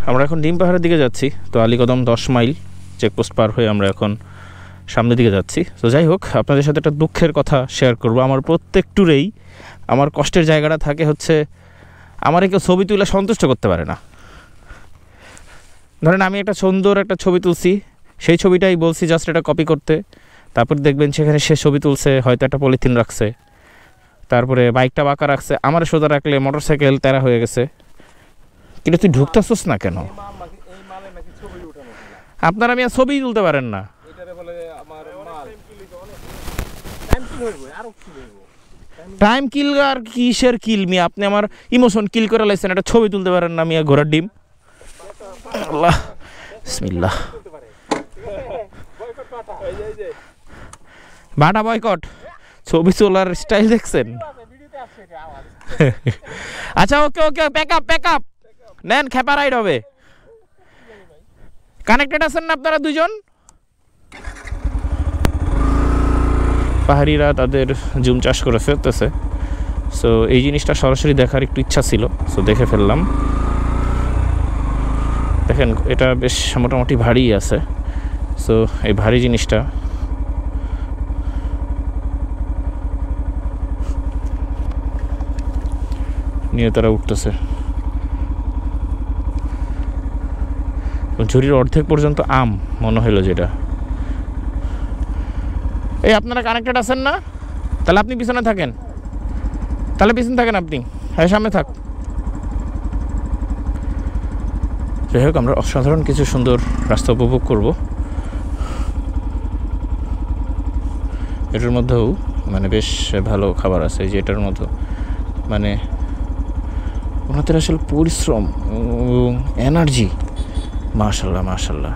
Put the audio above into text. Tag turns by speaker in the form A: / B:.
A: আমরা এখন ডিম পাহাড়ের দিকে যাচ্ছি। তো আলীকদম 10 মাইল চেকপোস্ট পার হয়ে আমরা এখন সামনের দিকে যাচ্ছি। তো যাই হোক, আপনাদের সাথে একটা দুঃখের কথা শেয়ার করব। আমার প্রত্যেক ট্যুরেই আমার কষ্টের জায়গাটা থাকে হচ্ছে আমার কেউ ছবি তুলে সন্তুষ্ট করতে পারে না। ধরেন আমি একটা সুন্দর একটা ছবি তুলছি, সেই ছবিটাই বলছি জাস্ট এটা কপি করতে, তারপর দেখবেন সেখানে সে ছবি তুলছে, হয়তো একটা পলিথিন রাখছে, তারপরে বাইকটা বাঁকা রাখছে, আমার সোজা রাখলে মোটরসাইকেল তেরা হয়ে গেছে। কিন্তু তুই ঢুকতেছিস না কেন? আপনারা আমি আর ছবি তুলতে পারেন না। টাইম কিল আর কিসের কিল মিয়া? আপনি আমার ইমোশন কিল করে লাইছেন, একটা ছবি তুলতে পারেন না মিয়া? ঘোড়ার ডিম। আল্লাহ বিসমিল্লাহ। বাটা বয়কট, ছবি তোলার স্টাইল দেখছেন? আচ্ছা ওকে ওকে, প্যাক আপ নেন, খেপা রাইড হবে। কানেক্টেড আছেন না আপনারা দুজন? পাহাড়িরা তাদের জুম চাষ করে ফেলতেছে। সো এই জিনিসটা সরাসরি দেখার একটু ইচ্ছা ছিল, সো দেখে ফেললাম। দেখেন এটা বেশ মোটামুটি ভারী আছে। সো এই ভারী জিনিসটা নিয়ে তারা উঠতেছে। ঝুড়ির অর্ধেক পর্যন্ত আম মনে হলো যেটা। এই আপনারা কানেক্টেড আছেন না? তাহলে আপনি পিছনে থাকেন, পিছনে থাকেন আপনি, হ্যাঁ সামনে থাক। যাই হোক, আমরা অসাধারণ কিছু সুন্দর রাস্তা উপভোগ করব। এটার মধ্যেও মানে বেশ ভালো খাবার আছে, যে এটার মতো মানে ওনাদের আসলে পরিশ্রম, এনার্জি, মাশাল্লাহ মাশাল্লাহ।